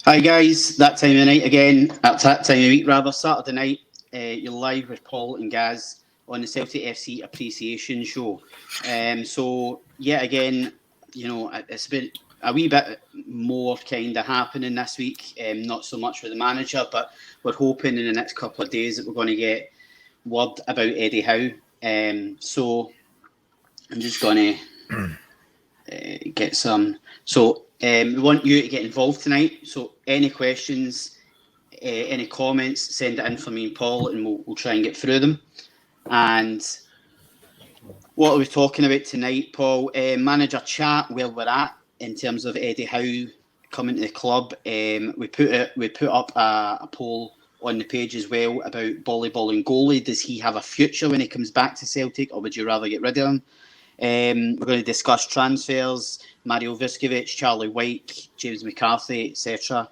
Hi guys, that time of night again, at that time of week rather, Saturday night, you're live with Paul and Gaz on the Celtic FC Appreciation Show. So, yet again, it's been a wee bit more kind of happening this week, not so much with the manager, but we're hoping in the next couple of days that we're going to get word about Eddie Howe. So, I'm just going to get some... So, we want you to get involved tonight. So any questions, any comments, send it in for me and Paul, and we'll try and get through them. And what are we talking about tonight, Paul? Manager chat, where we're at in terms of Eddie Howe coming to the club. We put up a poll on the page as well about Boli and goalie. Does he have a future when he comes back to Celtic, or would you rather get rid of him? We're going to discuss transfers, Mario Vuskovic, Charlie Wyke, James McCarthy, etc.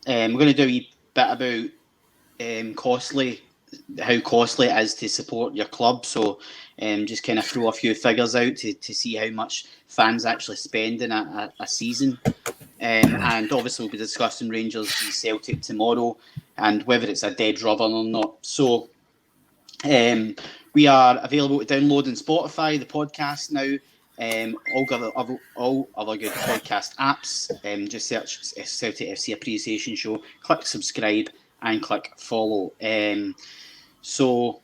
We're going to do a wee bit about how costly it is to support your club. So just kind of throw a few figures out to see how much fans actually spend in a season. And obviously we'll be discussing Rangers v Celtic tomorrow and whether it's a dead rubber or not. So we are available to download on Spotify, the podcast now, all other good podcast apps. Just search Celtic FC Appreciation Show, click subscribe and click follow. So,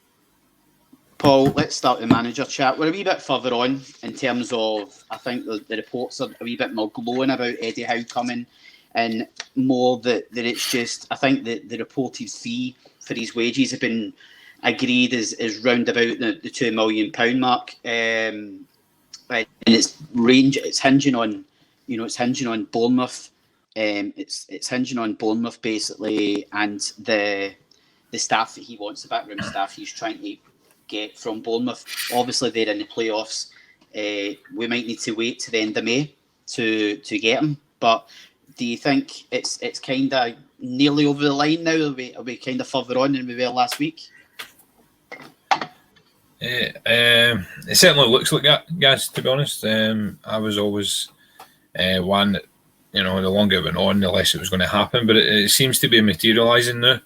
Paul, let's start the manager chat. We're a wee bit further on in terms of, I think the reports are a wee bit more glowing about Eddie Howe coming, and more that it's just, I think that the reported fee for his wages have been agreed is round about the £2 million mark, and it's hinging on Bournemouth. It's hinging on Bournemouth basically, and the staff that he wants, the backroom staff he's trying to get from Bournemouth. Obviously, they're in the playoffs. We might need to wait to the end of May to get him. But do you think it's kind of nearly over the line now? Are we kind of further on than we were last week? It certainly looks like that, guys, to be honest. I was always one that, the longer it went on, the less it was going to happen, but it seems to be materialising now.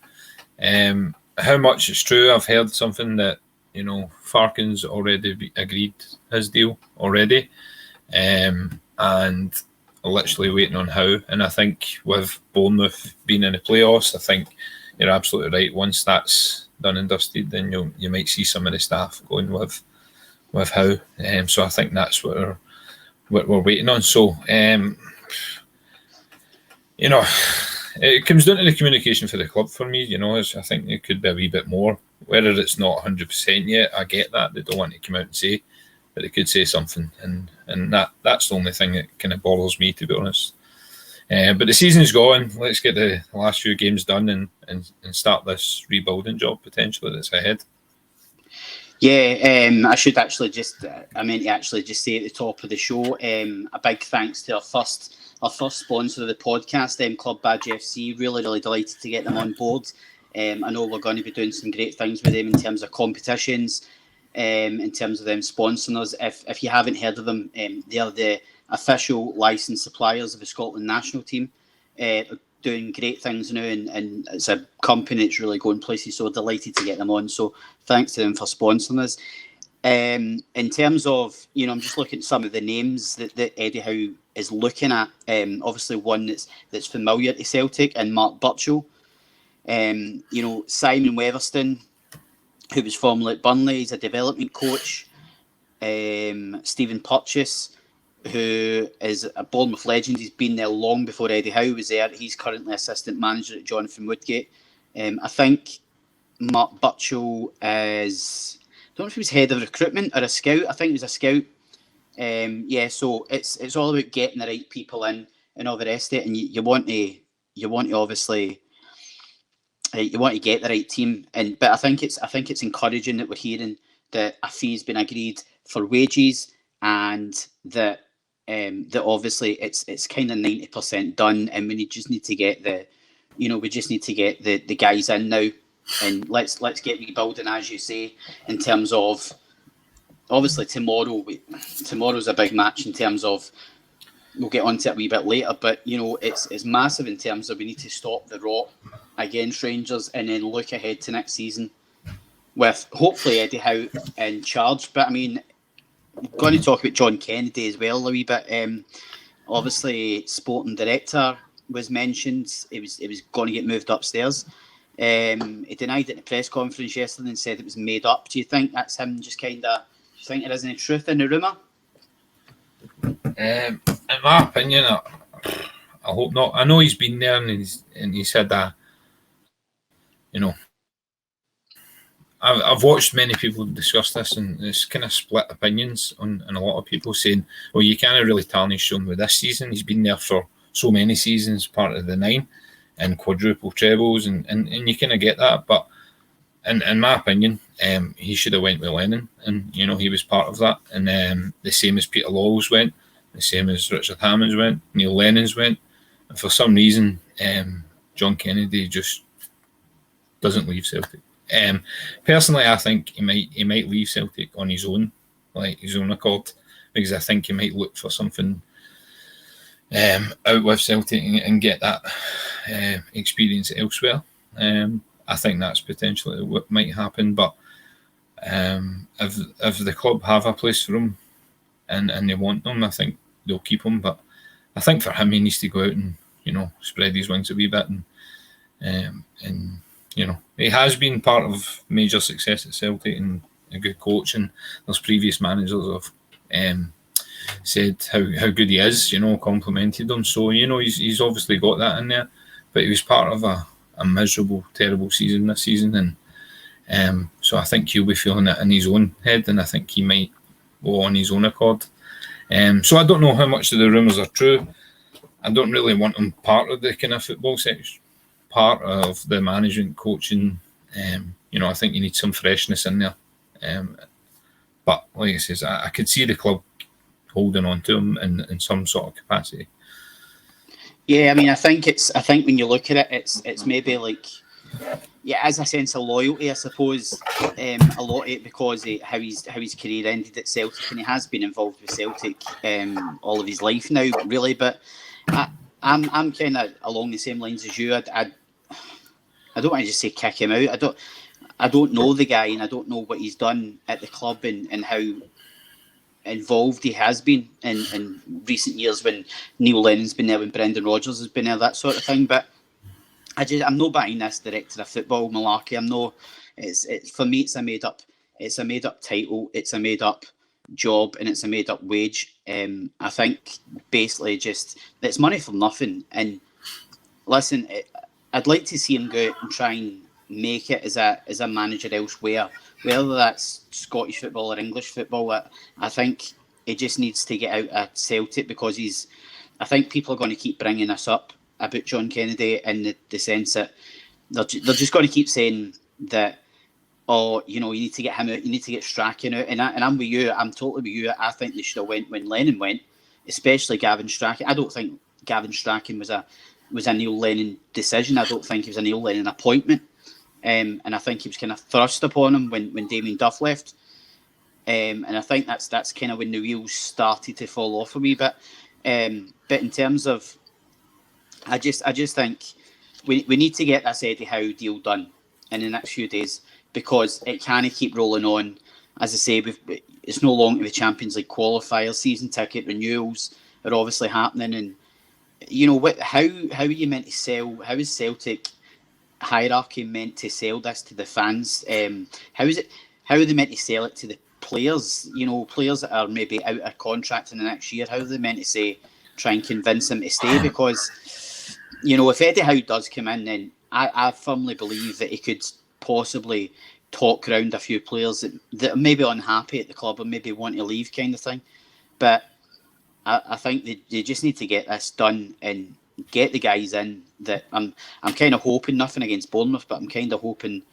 How much it's true, I've heard something that, Farkin's already agreed his deal already, and literally waiting on Howe. And I think with Bournemouth being in the playoffs, I think you're absolutely right. Once that's done and dusted, then you might see some of the staff going with Howe. So I think that's what we're waiting on. So it comes down to the communication for the club for me. I think it could be a wee bit more. Whether it's not 100% yet, I get that they don't want to come out and say, but they could say something, and that's the only thing that kind of bothers me, to be honest. But the season's going. Let's get the last few games done and start this rebuilding job potentially that's ahead. Yeah, I should actually I meant to actually just say at the top of the show, a big thanks to our first sponsor of the podcast, Club Badge FC. Really, really delighted to get them on board. I know we're going to be doing some great things with them in terms of competitions, in terms of them sponsoring us. If you haven't heard of them, they are the official licensed suppliers of the Scotland national team, doing great things now, and it's a company that's really going places, so delighted to get them on. So thanks to them for sponsoring us. In terms of, I'm just looking at some of the names that Eddie Howe is looking at. Obviously one that's familiar to Celtic, and Mark Burchill. Simon Weatherston, who was formerly at Burnley, he's a development coach. Stephen Purchase, who is a Bournemouth legend. He's been there long before Eddie Howe was there. He's currently assistant manager at Jonathan Woodgate. I think Mark Burchill is, I don't know if he was head of recruitment or a scout. I think he was a scout. So it's all about getting the right people in and all the rest of it. And you want to obviously, you want to get the right team. But I think it's encouraging that we're hearing that a fee's been agreed for wages, and that obviously it's kind of 90% done, and we just need to get the guys in now, and let's get rebuilding, as you say, in terms of obviously tomorrow's a big match in terms of we'll get onto it a wee bit later, but it's massive in terms of we need to stop the rot against Rangers and then look ahead to next season with hopefully Eddie Howe in charge. But I mean, I'm going to talk about John Kennedy as well a wee bit. Obviously, sporting director was mentioned. It was going to get moved upstairs. He denied it in a press conference yesterday and said it was made up. Do you think that's him just kind of... Do you think there is any truth in the rumour? In my opinion, I hope not. I know he's been there and he said that, I've watched many people discuss this, and it's kind of split opinions on a lot of people saying, well, you can't really tarnish him with this season. He's been there for so many seasons, part of the 9, and quadruple trebles, and you kind of get that. But in my opinion, he should have went with Lennon, and he was part of that. And the same as Peter Lawwell's went, the same as Richard Hammond's went, Neil Lennon's went, and for some reason, John Kennedy just doesn't leave Celtic. Personally, I think he might leave Celtic on his own, like his own accord, because I think he might look for something out with Celtic and get that experience elsewhere. I think that's potentially what might happen. But if the club have a place for him and they want them, I think they'll keep him. But I think for him, he needs to go out and spread his wings a wee bit and he has been part of major success at Celtic and a good coach, and there's previous managers have said how good he is, complimented him. So, he's obviously got that in there, but he was part of a miserable, terrible season this season, and so I think he'll be feeling it in his own head, and I think he might go on his own accord. So I don't know how much of the rumours are true. I don't really want him part of the kind of football section, part of the management, coaching. I think you need some freshness in there. But like I says, I could see the club holding on to him in some sort of capacity. Yeah, I mean, I think when you look at it, it's maybe like, as a sense of loyalty, I suppose. A lot of it because of how his career ended at Celtic, and he has been involved with Celtic all of his life now, really. But I'm kind of along the same lines as you. I don't want to just say kick him out. I don't know the guy, and I don't know what he's done at the club and how involved he has been in recent years when Neil Lennon's been there, when Brendan Rodgers has been there, that sort of thing. But I'm not buying this director of football malarkey. For me, it's a made up title, it's a made up job, and it's a made up wage. I think basically just it's money for nothing. And listen, I'd like to see him go out and try and make it as a manager elsewhere, whether that's Scottish football or English football. I think he just needs to get out of Celtic, because I think people are going to keep bringing this up about John Kennedy in the sense that they're just going to keep saying that, you need to get him out, you need to get Strachan out. And I'm with you, I'm totally with you. I think they should have went when Lennon went, especially Gavin Strachan. I don't think Gavin Strachan was a Neil Lennon decision. I don't think it was a Neil Lennon appointment. And I think he was kind of thrust upon him when Damien Duff left. And I think that's kind of when the wheels started to fall off a wee bit. But in terms of, I just think we need to get this Eddie Howe deal done in the next few days, because it can't keep rolling on. As I say, it's no longer the Champions League qualifiers. Season ticket renewals are obviously happening, and how are you meant to sell? How is Celtic hierarchy meant to sell this to the fans? How are they meant to sell it to the players? Players that are maybe out of contract in the next year. How are they meant to try and convince them to stay? Because if Eddie Howe does come in, then I firmly believe that he could possibly talk around a few players that are maybe unhappy at the club or maybe want to leave, kind of thing. But I think they just need to get this done and get the guys in that I'm kind of hoping, nothing against Bournemouth, but I'm kind of hoping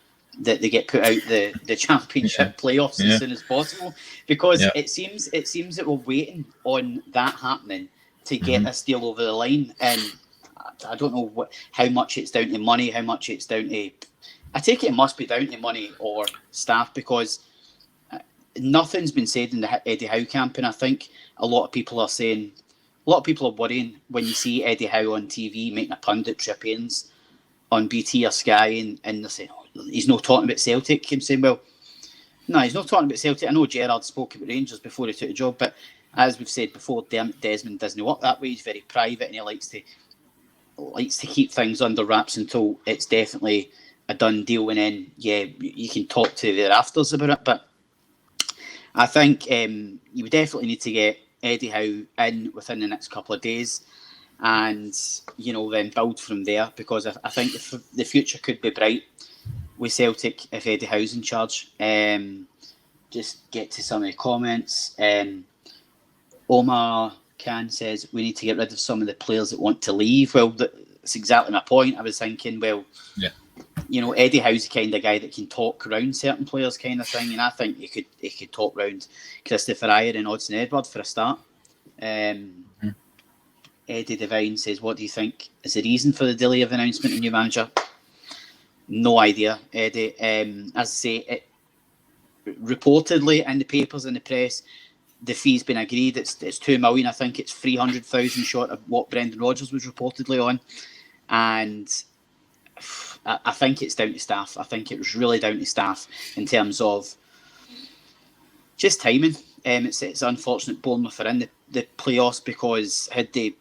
that they get put out the Championship playoffs as soon as possible, because it seems that we're waiting on that happening to get this deal over the line. And I don't know how much it's down to money, how much it's down to... I take it must be down to money or staff, because nothing's been said in the Eddie Howe camp, and I think a lot of people are saying a lot of people are worrying when you see Eddie Howe on TV making a punditry appearance on BT or Sky, and they're saying, oh, he's not talking about Celtic. I'm saying, well, no, he's not talking about Celtic. I know Gerrard spoke about Rangers before he took the job, but as we've said before, Desmond doesn't work that way. He's very private, and he likes to keep things under wraps until it's definitely a done deal, and then you can talk to the rafters about it. But I think you would definitely need to get Eddie Howe in within the next couple of days, and then build from there, because I think the future could be bright with Celtic if Eddie Howe's in charge. Just get to some of the comments. Omar Khan says we need to get rid of some of the players that want to leave. Well, that's exactly my point. I was thinking, well, yeah, Eddie Howe's the kind of guy that can talk around certain players, kind of thing, and I think he could talk around Christopher Ayer and Odsonne Edouard for a start. Eddie Devine says, what do you think is the reason for the delay of announcement of new manager? No idea, Eddie. As I say, reportedly in the papers and the press, the fee's been agreed. It's $2 million. I think it's 300,000 short of what Brendan Rodgers was reportedly on, and I think it's down to staff. I think it was really down to staff in terms of just timing. It's unfortunate Bournemouth are in the playoffs, because had they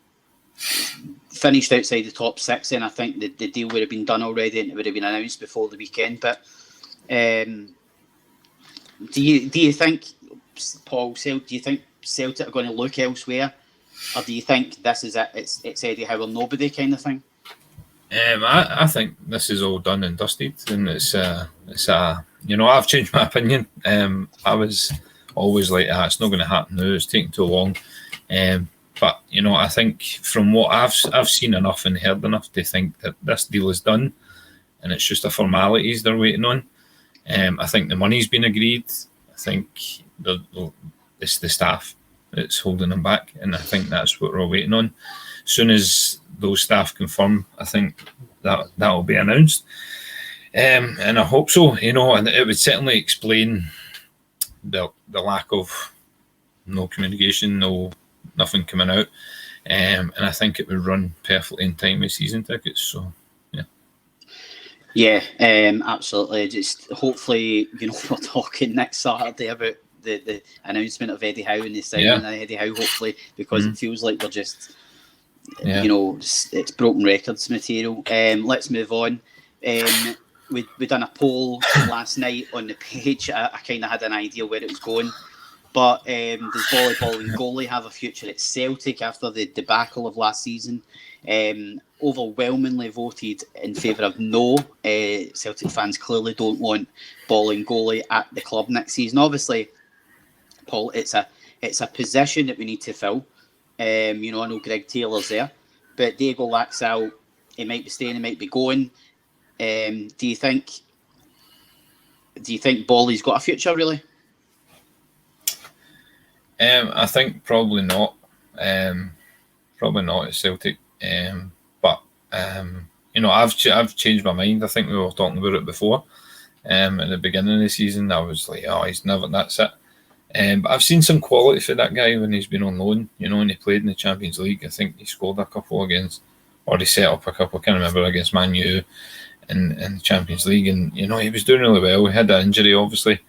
finished outside the top six, then I think the deal would have been done already and it would have been announced before the weekend. But do you think, Paul, do you think Celtic are going to look elsewhere, or do you think this is it? It's Eddie Howe or nobody kind of thing? I think this is all done and dusted, and it's I've changed my opinion. I was always like, it's not going to happen now. It's taking too long. But I think from what I've seen enough and heard enough to think that this deal is done, and it's just a formalities they're waiting on. I think the money's been agreed. I think it's the staff that's holding them back, and I think that's what we're all waiting on. As soon as those staff confirm, I think that will be announced, and I hope so. And it would certainly explain the lack of no communication, nothing coming out, and I think it would run perfectly in time with season tickets. So yeah, absolutely. Just hopefully, we're talking next Saturday about the announcement of Eddie Howe and the signing of Eddie Howe, hopefully, because it feels like we're just it's broken records material. Let's move on. We done a poll last night on the page. I kind of had an idea where it was going, but does volleyball and goalie have a future at Celtic after the debacle of last season? Overwhelmingly voted in favour of no. Celtic fans clearly don't want ball and goalie at the club next season. Obviously, Paul, it's a position that we need to fill. I know Greg Taylor's there, but Diego Laxalt, he might be staying, he might be going. Do you think Boli's got a future, really? I think probably not. Probably not at Celtic. But I've changed my mind. I think we were talking about it before. At the beginning of the season, I was like, he's never. That's it. But I've seen some quality for that guy when he's been on loan. When he played in the Champions League, I think he scored a couple against, or he set up a couple. I can't remember, against Man U in the Champions League, and he was doing really well. He had that injury, obviously,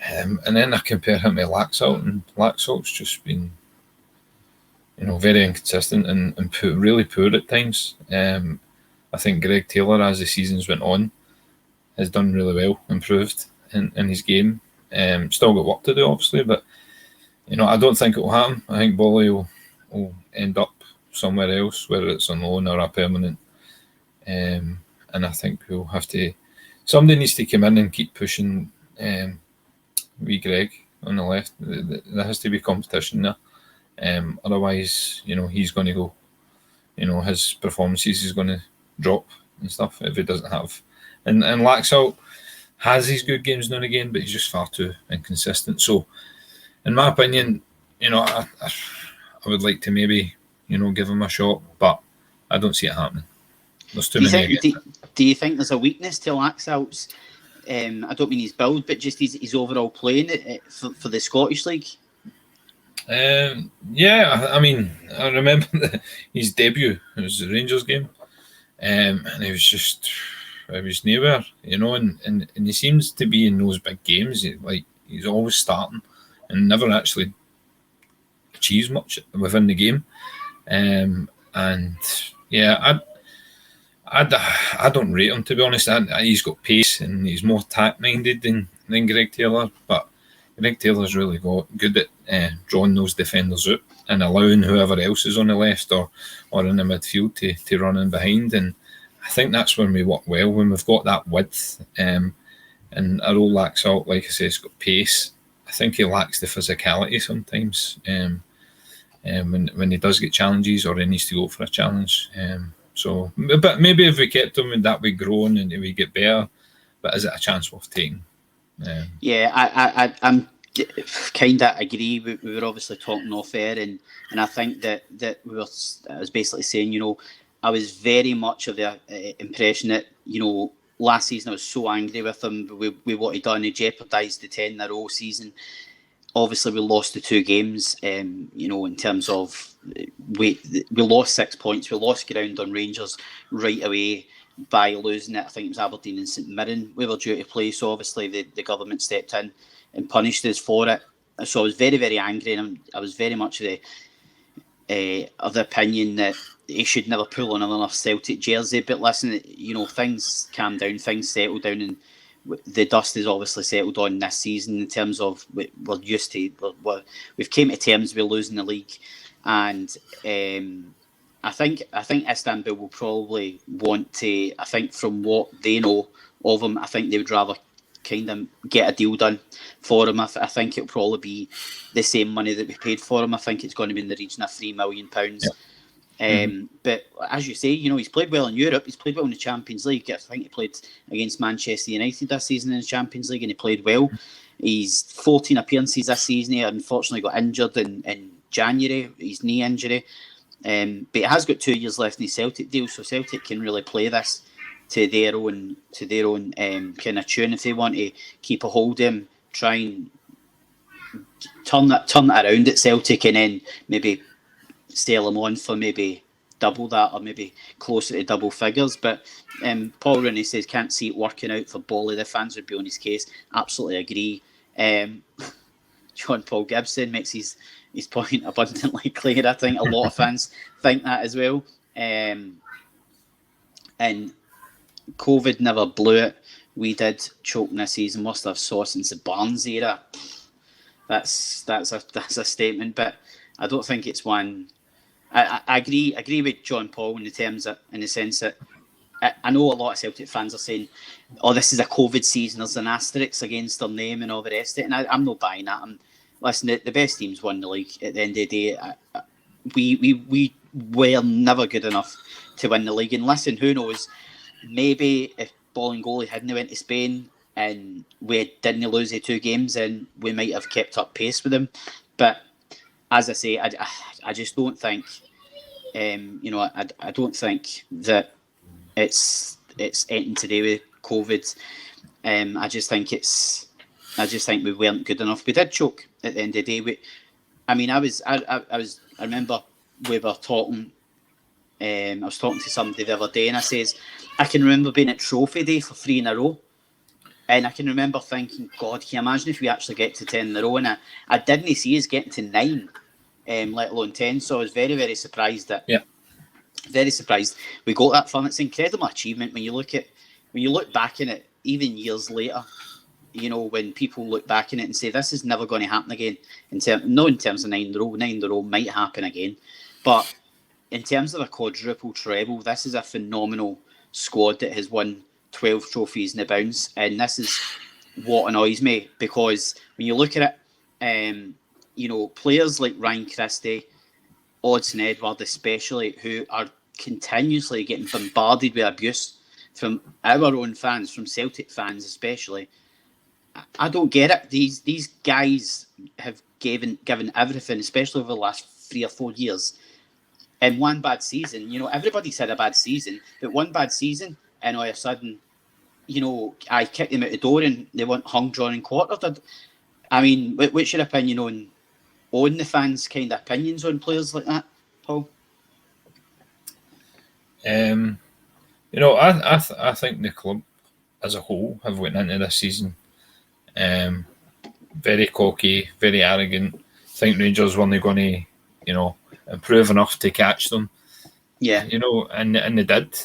and then I compare him to Laxalt, and Laxalt's just been, very inconsistent and really poor at times. I think Greg Taylor, as the seasons went on, has done really well, improved in his game. Still got work to do, obviously, but I don't think it will happen. I think Boli will end up somewhere else, whether it's on loan or a permanent. And I think we'll have to. Somebody needs to come in and keep pushing. Wee Greg on the left. There has to be competition there. Otherwise, he's going to go. His performances is going to drop and stuff if he doesn't have. And Laxalt has his good games now and again, but he's just far too inconsistent. So, in my opinion, I would like to maybe, give him a shot, but I don't see it happening. There's too many. Do you think there's a weakness to Laxalt's? I don't mean his build, but just his overall playing for the Scottish League. Yeah, I mean, I remember his debut. It was the Rangers game, and he was just, it was nowhere, and he seems to be in those big games. He's always starting and never actually achieves much within the game. And yeah, I don't rate him, to be honest. He's got pace and he's more tact minded than Greg Taylor, but Greg Taylor's really good at drawing those defenders out and allowing whoever else is on the left or in the midfield to run in behind. And I think that's when we work well, when we've got that width. And Errol lacks out, like I say, he's got pace. I think he lacks the physicality sometimes when he does get challenges or he needs to go for a challenge. But maybe if we kept him and that we grown and we get better, but is it a chance worth taking? I'm kind of agree. We were obviously talking off air, and I think that I was basically saying, I was very much of the impression that, last season I was so angry with him with what he'd done. He jeopardised the 10 in a row season. Obviously, we lost the 2 games, in terms of we lost 6 points. We lost ground on Rangers right away by losing it. I think it was Aberdeen and St Mirren we were due to play. So obviously the government stepped in and punished us for it. So I was very, very angry, and I was very much of the opinion that he should never pull on another Celtic jersey. But listen, things calm down, things settle down, and the dust is obviously settled on this season in terms of we're used to. We've came to terms with losing the league, and I think Istanbul will probably want to. I think from what they know of him, I think they would rather kind of get a deal done for him. I think it'll probably be the same money that we paid for him. I think it's going to be in the region of £3 million. Yep. But as you say, he's played well in Europe. He's played well in the Champions League. I think he played against Manchester United this season in the Champions League, and he played well. He's 14 appearances this season. He unfortunately got injured in January, his knee injury. But he has got 2 years left in his Celtic deal, so Celtic can really play this to their own kind of tune if they want to keep a hold of him, try and turn that around at Celtic, and then maybe sell him on for maybe double that or maybe closer to double figures. But Paul Rooney says can't see it working out for Boli. The fans would be on his case. Absolutely agree. John Paul Gibson makes his point abundantly clear. I think a lot of fans think that as well. And COVID never blew it. We did choke this season. Must have saw since the Barnes era. That's a statement, but I don't think it's one. I agree with John Paul in the sense that I know a lot of Celtic fans are saying, "Oh, this is a COVID season. There's an asterisk against their name and all the rest of it." And I'm not buying that. Listen, the best teams won the league. At the end of the day, we were never good enough to win the league. And listen, who knows? Maybe if Bolingoli hadn't went to Spain and we didn't lose the 2 games, then we might have kept up pace with them. But as I say, I just don't think, I don't think that it's anything to do with COVID. I just think we weren't good enough. We did choke at the end of the day. I remember we were talking. I was talking to somebody the other day, and I says, I can remember being at Trophy Day for 3 in a row. And I can remember thinking, God, can you imagine if we actually get to 10 in a row? And I didn't see us getting to 9, let alone 10. So I was very, very surprised very surprised we got that far. It's an incredible achievement when you look back in it, even years later. When people look back in it and say this is never going to happen again. Not in terms of 9 in a row. 9 in a row might happen again, but in terms of a quadruple treble, this is a phenomenal squad that has won 12 trophies in the bounce, and this is what annoys me, because when you look at it, players like Ryan Christie, Odsonne Edouard especially, who are continuously getting bombarded with abuse from our own fans, from Celtic fans especially. I don't get it. These guys have given everything, especially over the last 3 or 4 years. And one bad season, everybody's had a bad season, but one bad season, and all of a sudden, I kicked them out the door and they weren't hung, drawn, and quartered. I mean, what's your opinion on the fans' kind of opinions on players like that, Paul? I think the club as a whole have went into this season very cocky, very arrogant. Think Rangers weren't going to, improve enough to catch them. Yeah. And they did.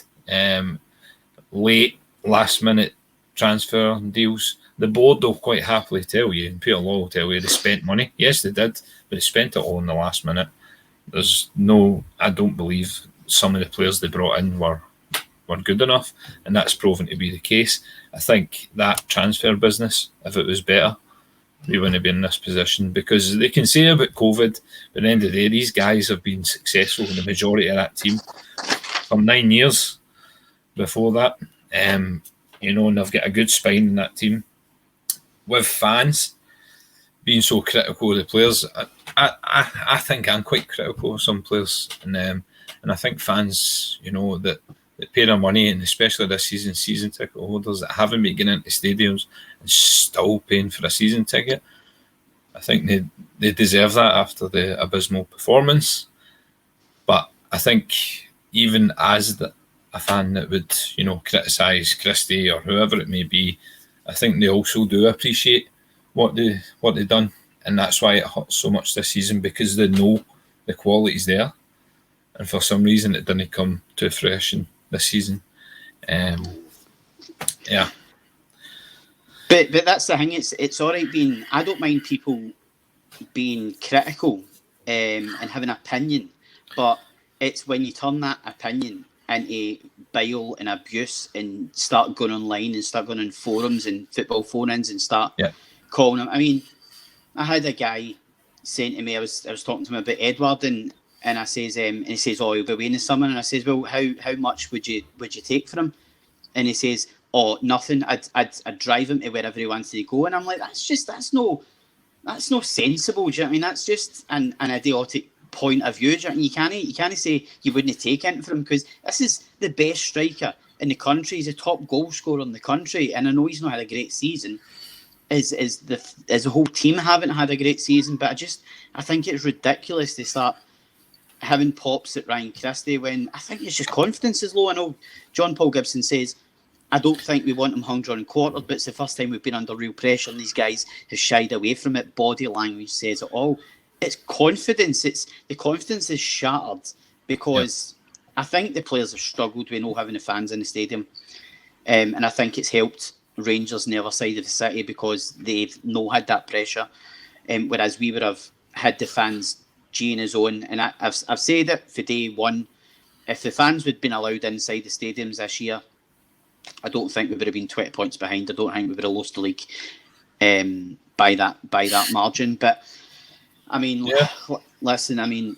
Late, last minute transfer deals. The board will quite happily tell you, and Peter Law will tell you, they spent money. Yes, they did, but they spent it all in the last minute. I don't believe some of the players they brought in were good enough, and that's proven to be the case. I think that transfer business, if it was better, we wouldn't be in this position, because they can say about COVID, but at the end of the day, these guys have been successful in the majority of that team for 9 years before that, and they've got a good spine in that team. With fans being so critical of the players, I think I'm quite critical of some players, and I think fans, that pay their money, and especially this season ticket holders that haven't been getting into stadiums and still paying for a season ticket, I think they deserve that after the abysmal performance. But I think even as a fan that would, criticise Christie or whoever it may be, I think they also do appreciate what they've done, and that's why it hurts so much this season, because they know the quality's there, and for some reason it didn't come to fruition this season. Yeah. But that's the thing. It's all right being. I don't mind people being critical and having an opinion, but it's when you turn that opinion into bile and abuse and start going online and start going on forums and football phone-ins and start calling them. I mean, I had a guy saying to me, I was talking to him about Edward, and I says, and he says, "Oh, he'll be away in the summer." And I says, "Well, how much would you take for him?" And he says, "Oh, nothing. I'd drive him to wherever he wants to go." And I'm like, that's no sensible. Do you know what I mean? That's just an idiotic point of view. Do you know what I mean? You can't say you wouldn't take anything for him, because this is the best striker in the country. He's a top goal scorer in the country, and I know he's not had a great season. Is the whole team haven't had a great season? But I think it's ridiculous to start having pops at Ryan Christie when I think it's just confidence is low. I know John Paul Gibson says, I don't think we want him hung, drawn and quartered, but it's the first time we've been under real pressure and these guys have shied away from it. Body language says it all. It's confidence. The confidence is shattered because I think the players have struggled with not having the fans in the stadium. And I think it's helped Rangers on the other side of the city because they've not had that pressure. Whereas we would have had the fans G his own. And I've said it for day one. If the fans would have been allowed inside the stadiums this year, I don't think we would have been 20 points behind. I don't think we would have lost the league by that margin. But I mean, listen, I mean,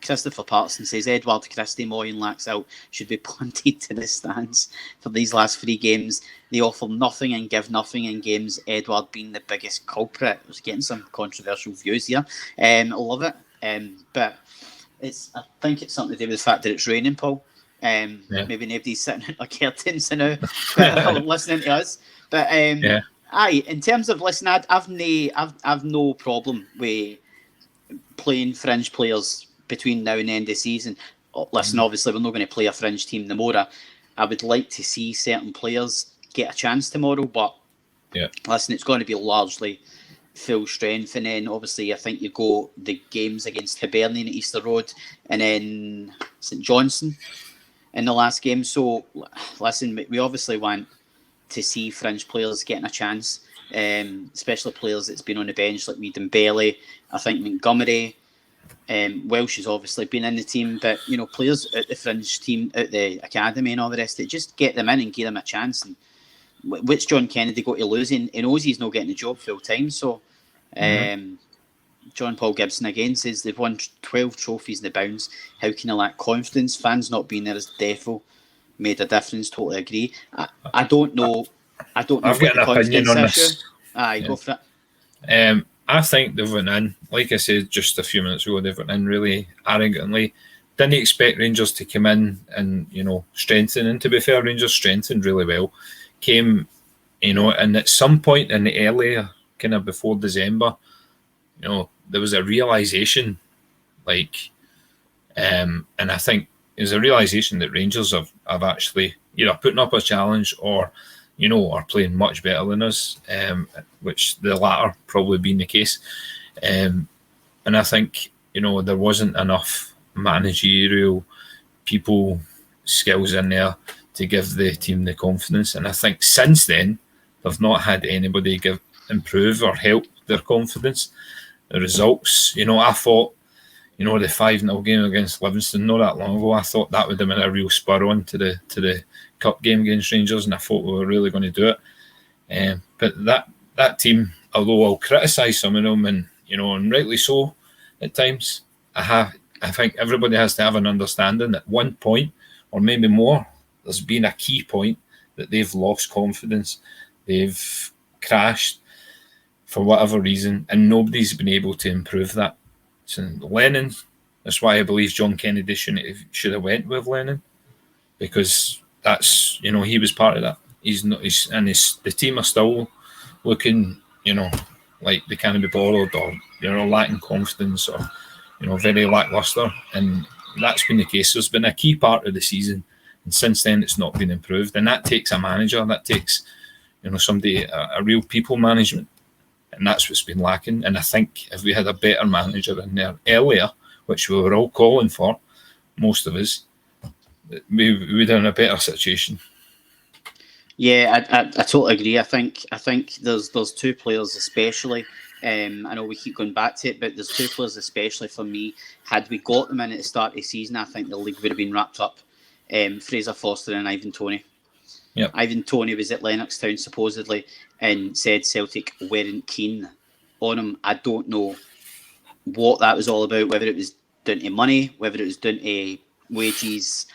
Christopher Patterson says Edward, Christie, Moy and Laxalt should be punted to the stands for these last 3 games. They offer nothing and give nothing in games, Edward being the biggest culprit. I was getting some controversial views here. I love it. But I think it's something to do with the fact that it's raining, Paul. Maybe nobody's sitting at their curtains now listening to us. But aye, in terms of listening, I've no problem with playing fringe players between now and the end of the season. Listen, obviously we're not going to play a fringe team tomorrow. I would like to see certain players get a chance tomorrow, but listen, it's going to be largely full strength, and then obviously I think you go the games against Hibernian at Easter Road and then St Johnstone in the last game. So listen, we obviously want to see fringe players getting a chance, especially players that's been on the bench like Mead and Boli. I think Montgomery, Welsh has obviously been in the team, but players at the fringe team, at the academy and all the rest of it, just get them in and give them a chance. And which John Kennedy got to lose? He knows he's not getting the job full time. So John Paul Gibson again says they've won 12 trophies in the bounds. How can I lack confidence? Fans not being there as defo made a difference. Totally agree. I don't know. I've got an opinion on this. Go for it. I think they've went in, like I said just a few minutes ago, they've went in really arrogantly. Didn't expect Rangers to come in and, strengthen. And to be fair, Rangers strengthened really well. Came, and at some point in the earlier, kind of before December, there was a realisation And I think there's a realisation that Rangers have actually either putting up a challenge or, are playing much better than us, which the latter probably being the case. And I think, there wasn't enough managerial people skills in there to give the team the confidence. And I think since then, they've not had anybody improve or help their confidence. The results, I thought, the 5-0 game against Livingston not that long ago, I thought that would have been a real spur on to the cup game against Rangers, and I thought we were really going to do it. But that team, although I'll criticise some of them, and and rightly so at times, I think everybody has to have an understanding at one point, or maybe more, there's been a key point that they've lost confidence, they've crashed for whatever reason, and nobody's been able to improve that. So Lennon, that's why I believe John Kennedy should have went with Lennon, because that's he was part of that. The team are still looking like they can't be bothered, or lacking confidence, or very lackluster, and that's been the case. There's been a key part of the season, and since then it's not been improved, and that takes a manager, that takes somebody, a real people management. And that's what's been lacking. And I think if we had a better manager in there earlier, which we were all calling for, most of us, we would have in a better situation. Yeah, I totally agree. I think there's two players especially. I know we keep going back to it, but there's two players especially for me. Had we got them in at the start of the season, I think the league would have been wrapped up. Fraser Forster and Ivan Toney. Yep. Ivan Toney was at Lennoxtown supposedly and said Celtic weren't keen on him. I don't know what that was all about, whether it was down to money, whether it was down to wages,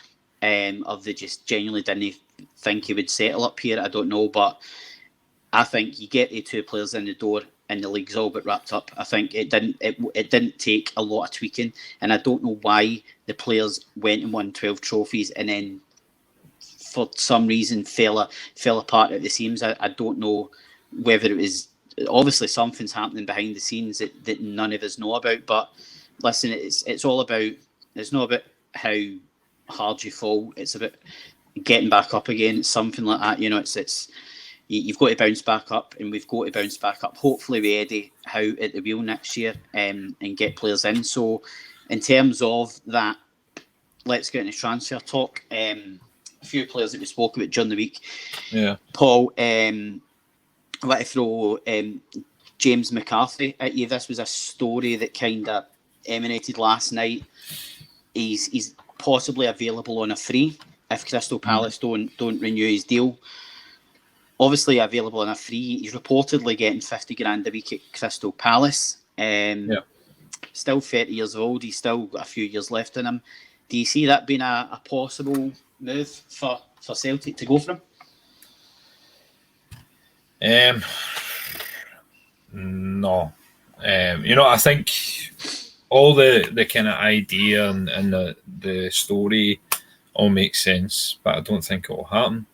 or they just genuinely didn't think he would settle up here. I don't know, but I think you get the two players in the door and the league's all but wrapped up. I think it didn't take a lot of tweaking, and I don't know why the players went and won 12 trophies and then for some reason fell apart at the seams. I don't know whether it was, obviously something's happening behind the scenes that none of us know about, but listen, it's all about, it's not about how hard you fall, it's about getting back up again. It's something like that, it's you've got to bounce back up, and we've got to bounce back up, hopefully with Eddie Howe at the wheel next year, and get players in. So in terms of that, let's get into transfer talk. A few players that we spoke about during the week. Yeah. Paul, I want to throw James McCarthy at you. This was a story that kind of emanated last night. He's possibly available on a free if Crystal Palace don't renew his deal. Obviously available on a free. He's reportedly getting 50 grand a week at Crystal Palace. Still 30 years old. He's still got a few years left in him. Do you see that being a possible move for Celtic to go for him? No. I think all the kind of idea and the story all makes sense, but I don't think it will happen.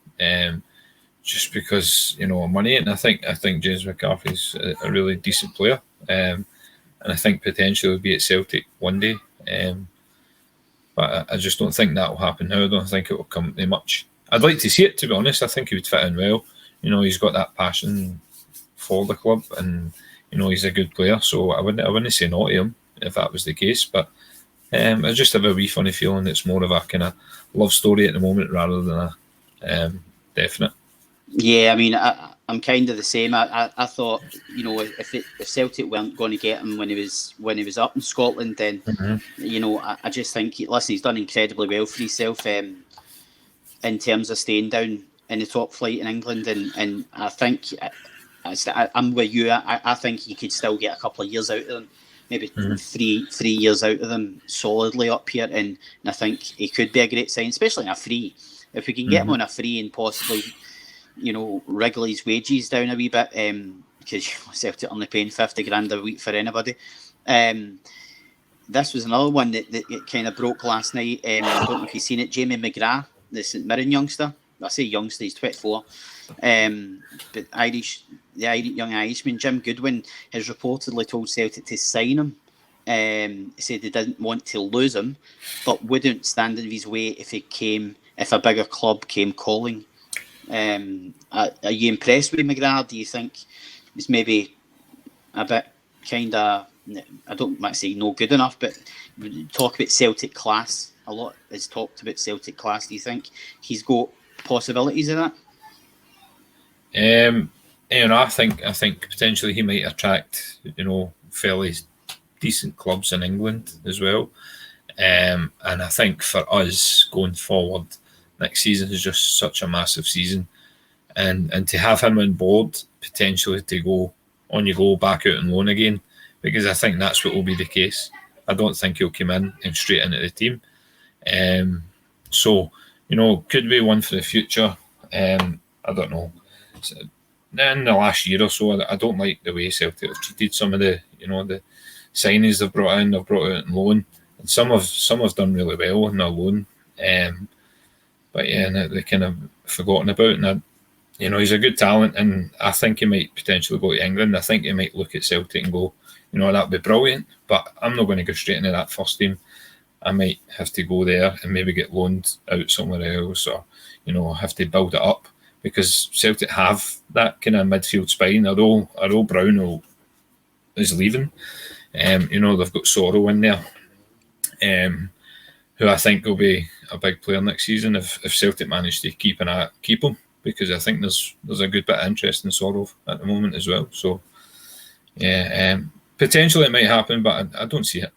Just because of money, and I think James McCarthy's a really decent player, and I think potentially will be at Celtic one day. But I just don't think that will happen now. I don't think it will come to much. I'd like to see it, to be honest. I think he would fit in well. He's got that passion for the club, and he's a good player. So I wouldn't say no to him if that was the case. But I just have a wee funny feeling it's more of a kind of love story at the moment rather than a definite. Yeah, I mean, I'm kind of the same. I thought, if Celtic weren't going to get him when he was up in Scotland, then I just think, listen, he's done incredibly well for himself in terms of staying down in the top flight in England, and I think I'm with you. I think he could still get a couple of years out of them, maybe 3 years out of them solidly up here, and I think he could be a great sign, especially in a free. If we can get him on a free and possibly wriggle his wages down a wee bit, because Celtic only paying 50 grand a week for anybody. This was another one that kind of broke last night. I don't know if you've seen it. Jamie McGrath, the St Mirren youngster. I say youngster, he's 24. But the young Irishman, Jim Goodwin, has reportedly told Celtic to sign him said they didn't want to lose him, but wouldn't stand in his way if a bigger club came calling. Are you impressed with McGrath? Do you think he's maybe a bit kind of, I don't want to say no good enough, but talk about Celtic class. A lot is talked about Celtic class. Do you think he's got possibilities of that? I think potentially he might attract, fairly decent clubs in England as well. And I think for us going forward, next season is just such a massive season, and to have him on board potentially to go back out on loan again, because I think that's what will be the case. I don't think he'll come in and straight into the team. So could be one for the future. I don't know. So, in the last year or so, I don't like the way Celtic have treated some of the the signings they've brought in. They've brought out on loan, and some have done really well on their loan. But yeah, they kind of forgotten about. And he's a good talent, and I think he might potentially go to England. I think he might look at Celtic and go, that'd be brilliant. But I'm not going to go straight into that first team. I might have to go there and maybe get loaned out somewhere else, or have to build it up, because Celtic have that kind of midfield spine. Although Brown is leaving, they've got Sorrow in there, who I think will be a big player next season if Celtic manage to keep him, because I think there's a good bit of interest in Sorrow at the moment as well. So yeah, potentially it might happen, but I don't see it.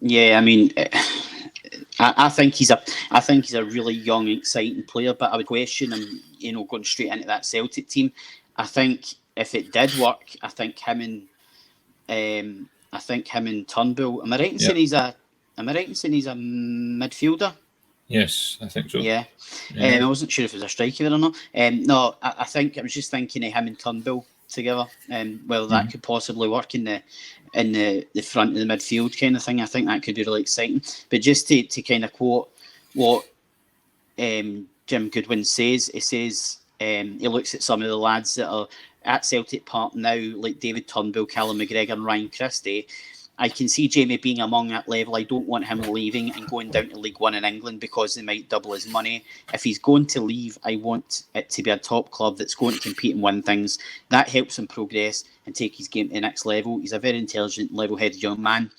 Yeah, I mean, I think he's a really young, exciting player, but I would question him, going straight into that Celtic team. I think if it did work, I think him and Turnbull. Am I right in saying he's a midfielder? Yes, I think so. Yeah. I wasn't sure if it was a striker or not. No, I think I was just thinking of him and Turnbull together, whether that could possibly work in the front of the midfield kind of thing. I think that could be really exciting. But just to kind of quote what Jim Goodwin says, he says he looks at some of the lads that are at Celtic Park now, like David Turnbull, Callum McGregor and Ryan Christie. I can see Jamie being among that level. I don't want him leaving and going down to League One in England because they might double his money. If he's going to leave, I want it to be a top club that's going to compete and win things. That helps him progress and take his game to the next level. He's a very intelligent, level-headed young man.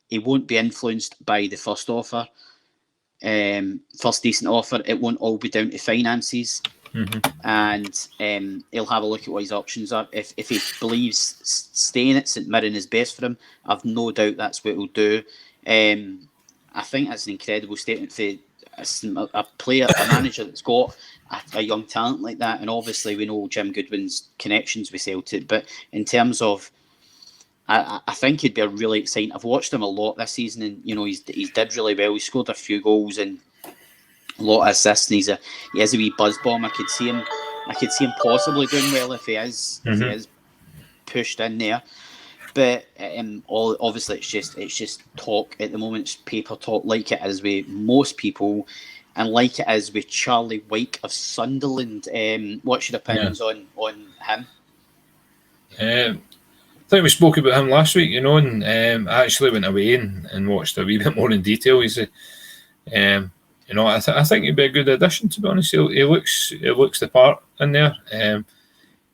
He won't be influenced by the first offer, first decent offer. It won't all be down to finances. And he'll have a look at what his options are. If he believes staying at St Mirren is best for him, I've no doubt that's what he'll do. I think that's an incredible statement for a player, a manager that's got a young talent like that. And obviously we know Jim Goodwin's connections with Celtic, but in terms of, I think he'd be a really exciting. I've watched him a lot this season, and he's did really well. He scored a few goals and a lot of assists, and he is a wee buzz bomb. I could see him possibly doing well if he is pushed in there. But obviously it's just talk at the moment. It's paper talk, like it is with most people, and like it is with Charlie Wyke of Sunderland. What's your opinions on him? I think we spoke about him last week, and I actually went away and watched a wee bit more in detail. He's I think he'd be a good addition, to be honest. He looks the part in there.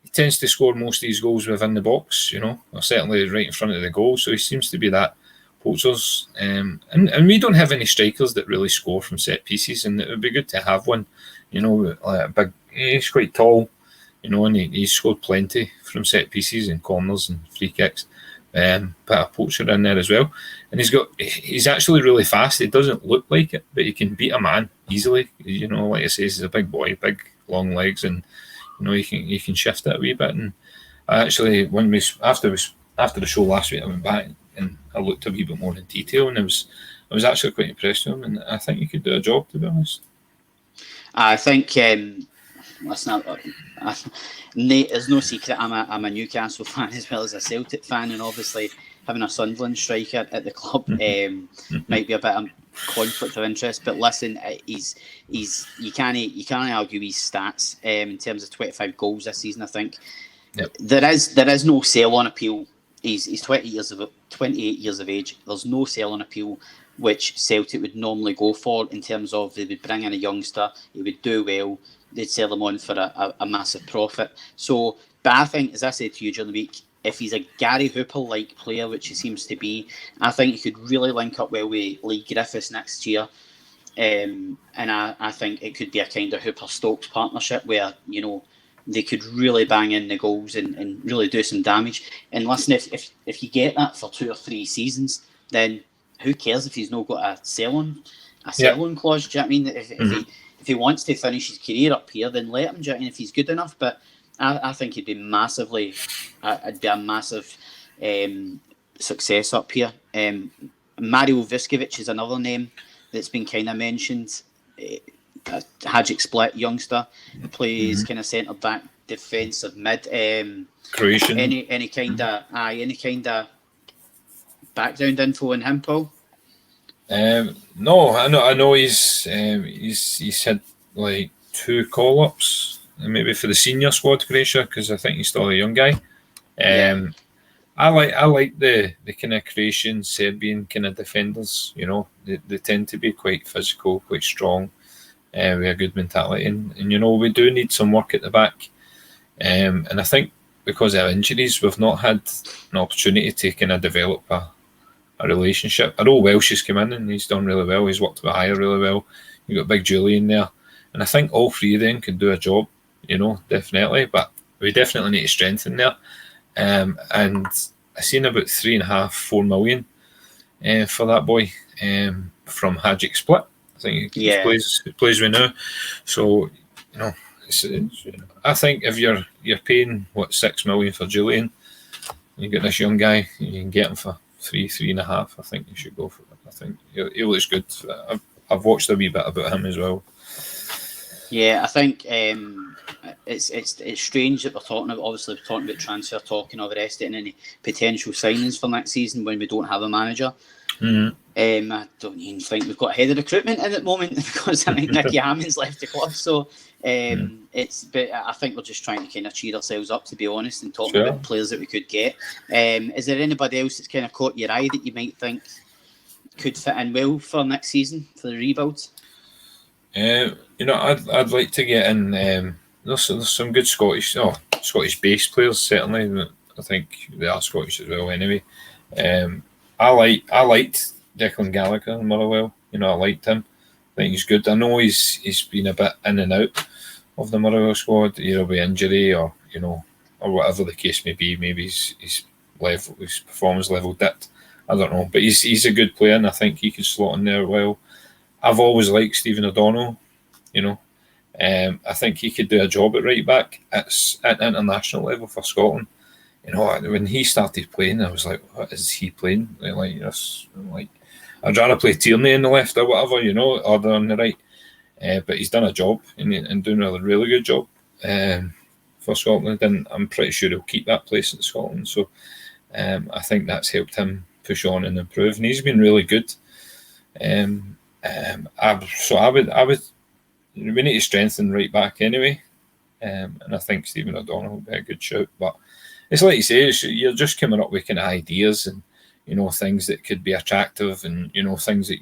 He tends to score most of his goals within the box, or certainly right in front of the goal. So he seems to be that poachers. And we don't have any strikers that really score from set pieces, and it would be good to have one. Like a big. He's quite tall, and he's scored plenty from set pieces and corners and free kicks. Put a poacher in there as well, and he's actually really fast. It doesn't look like it, but he can beat a man easily. Like I say, he's a big boy, big long legs, and he can shift it a wee bit. And I actually, after the show last week, I went back and I looked a wee bit more in detail, and I was actually quite impressed with him, and I think he could do a job, to be honest. I think there's no secret I'm a Newcastle fan as well as a Celtic fan, and obviously having a Sunderland striker at the club might be a bit of conflict of interest. But listen, you can't argue his stats in terms of 25 goals this season. I think there is no sell-on appeal He's 28 years of age. There's no selling appeal, which Celtic would normally go for in terms of they would bring in a youngster, he would do well, they'd sell him on for a massive profit. So, but I think, as I said to you during the week, if he's a Gary Hooper-like player, which he seems to be, I think he could really link up well with Lee Griffiths next year. And I think it could be a kind of Hooper-Stokes partnership where, they could really bang in the goals and really do some damage. And listen, if you get that for 2 or 3 seasons, then who cares if he's not got a sell-on clause? Do you know what I mean? If he wants to finish his career up here, then let him. Do you know what I mean? If he's good enough, but I think he'd be massive success up here. Mario Vuskovic is another name that's been kind of mentioned. Hajduk Split youngster, plays kind of centre back, defensive mid. Croatian. Any kind of background info on him, Paul? No, I know he's had like 2 call-ups, maybe for the senior squad, Croatia, because I think he's still a young guy. I like the kind of Croatian, Serbian kind of defenders. They tend to be quite physical, quite strong, with a good mentality, and we do need some work at the back. And I think because of injuries, we've not had an opportunity to kind of develop a relationship. I know Welsh has come in and he's done really well. He's worked with Hire really well. You've got Big Julian there, and I think all 3 of them can do a job. Definitely, but we definitely need to strengthen there. And I seen about 3.5-4 million for that boy from Hajduk Split. I think he plays with now. So I think if you're paying 6 million for Julian, you get this young guy, you can get him for 3.5. I think you should go for it. I think he looks good. I've watched a wee bit about him as well. Yeah, I think it's strange that we're talking about transfer talk and all the rest of it, and any potential signings for next season when we don't have a manager. I don't even think we've got a head of recruitment in at the moment because I think Nicky Hammond's left the club. So but I think we're just trying to kind of cheer ourselves up, to be honest, and talking about players that we could get. Is there anybody else that's kind of caught your eye that you might think could fit in well for next season for the rebuild? I'd like to get in. There's some good Scottish based players certainly. I think they are Scottish as well. Anyway, I liked Declan Gallagher in Motherwell. I liked him. I think he's good. I know he's been a bit in and out of the Motherwell squad, either by injury or whatever the case may be. Maybe his performance level dipped. I don't know, but he's a good player, and I think he could slot in there well. I've always liked Stephen O'Donnell. I think he could do a job at right back at international level for Scotland. When he started playing, I was like, "What is he playing?" I'd rather play Tierney on the left or whatever, or on the right. But he's done a job and doing a really good job for Scotland, and I'm pretty sure he'll keep that place in Scotland. So I think that's helped him push on and improve, and he's been really good. I would. We need to strengthen right back anyway, and I think Stephen O'Donnell will be a good shout. But it's like you say, you're just coming up with kind of ideas and things that could be attractive, and things that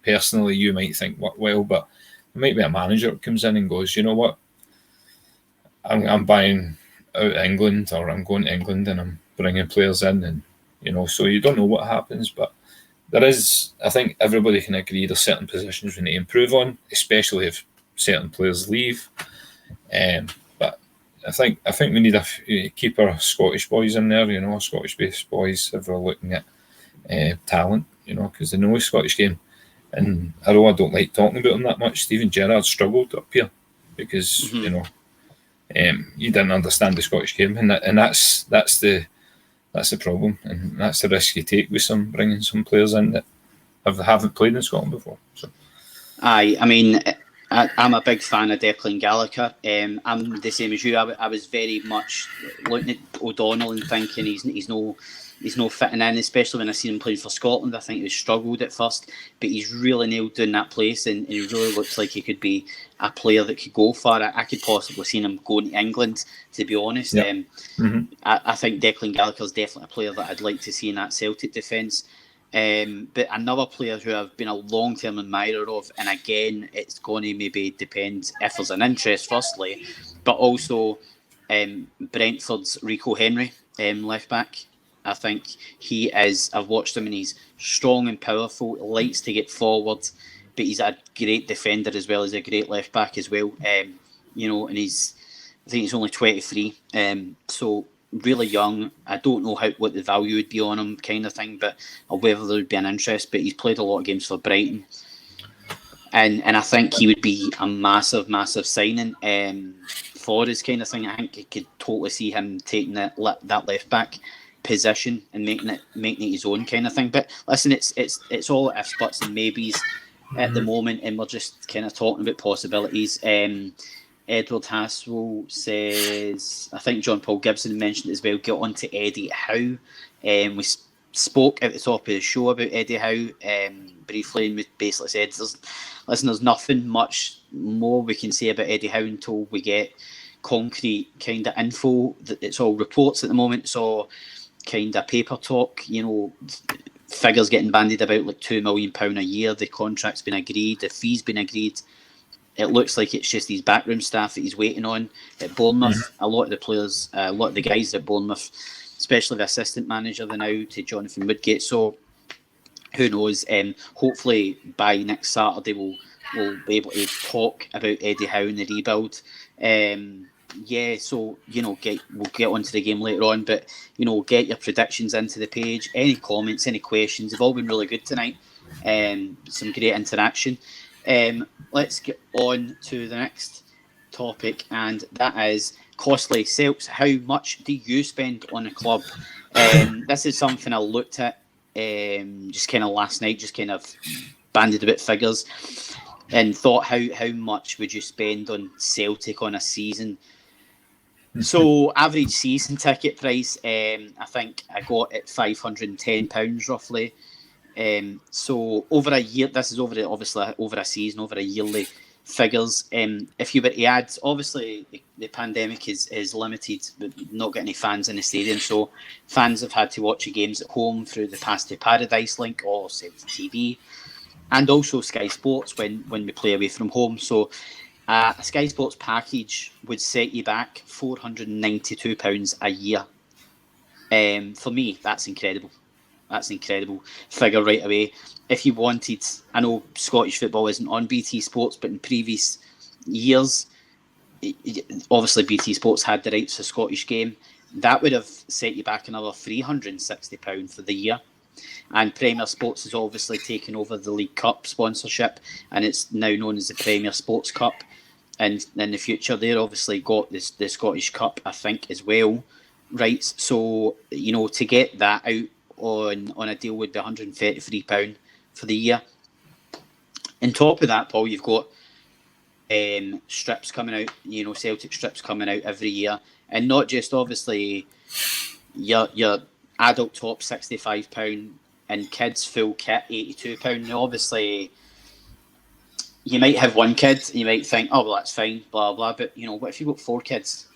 personally you might think work well. But there might be a manager that comes in and goes, you know what, I'm buying out England, or I'm going to England and I'm bringing players in, and so you don't know what happens, but. I think everybody can agree there's certain positions we need to improve on, especially if certain players leave. But I think we need to keep our Scottish boys in there, Scottish-based boys, if we're looking at talent, because they know the Scottish game. And although I don't like talking about them that much, Stephen Gerrard struggled up here because, he didn't understand the Scottish game, and that's the problem, and that's the risk you take with bringing some players in that haven't played in Scotland before. So, I'm a big fan of Declan Gallagher. I'm the same as you. I was very much looking at O'Donnell and thinking he's no he's not fitting in, especially when I seen him playing for Scotland. I think he struggled at first, but he's really nailed down that place, and he really looks like he could be a player that could go far. I could possibly see him going to England, to be honest. Yep. I think Declan Gallagher's definitely a player that I'd like to see in that Celtic defence. But another player who I've been a long-term admirer of, and again, it's going to maybe depend if there's an interest, firstly, but also Brentford's Rico Henry, left back. I think he is. I've watched him and he's strong and powerful. Likes to get forward, but he's a great defender as well as a great left back as well. And I think he's only 23. So really young. I don't know what the value would be on him, kind of thing, or whether there would be an interest. But he's played a lot of games for Brighton, and I think he would be a massive signing for us, kind of thing. I think you could totally see him taking that left back position and making it his own, kind of thing. But listen, it's all ifs, buts, and maybes at the moment, and we're just kind of talking about possibilities. Edward Haswell says, I think John Paul Gibson mentioned it as well, get on to Eddie Howe. We spoke at the top of the show about Eddie Howe briefly, and we basically said there's nothing much more we can say about Eddie Howe until we get concrete kind of info. It's all reports at the moment, so kind of paper talk, figures getting bandied about like £2 million a year. The contract's been agreed, the fee's been agreed. It looks like it's just his backroom staff that he's waiting on at Bournemouth. A lot of the players, a lot of the guys at Bournemouth, especially the assistant manager now to Jonathan Woodgate. So who knows? Hopefully by next Saturday we'll be able to talk about Eddie Howe and the rebuild. So we'll get onto the game later on, but get your predictions into the page. Any comments, any questions? They've all been really good tonight. Some great interaction. Let's get on to the next topic, and that is costly. Celts, how much do you spend on a club? This is something I looked at just kind of last night, just kind of banded about figures and thought how much would you spend on Celtic on a season? So average season ticket price, I think I got at £510 roughly. So over a year, this is over a season, over a yearly figures. If you were to add, obviously the pandemic is limited, but not getting any fans in the stadium, so fans have had to watch the games at home through the Pass to Paradise link or Celtic TV, and also Sky Sports when we play away from home. So a Sky Sports package would set you back £492 a year. For me, that's incredible. That's an incredible figure right away. If you wanted, I know Scottish football isn't on BT Sports, but in previous years, obviously BT Sports had the rights to Scottish game. That would have set you back another £360 for the year. And Premier Sports has obviously taken over the League Cup sponsorship, and it's now known as the Premier Sports Cup. And in the future, they're obviously got the Scottish Cup, I think, as well, rights. So, to get that out on a deal would be £133 for the year. On top of that, Paul, you've got strips coming out, Celtic strips coming out every year, and not just obviously your adult top £65 and kids full kit £82. Now, obviously, you might have one kid, and you might think, oh well, that's fine, blah blah. But what if you've got 4 kids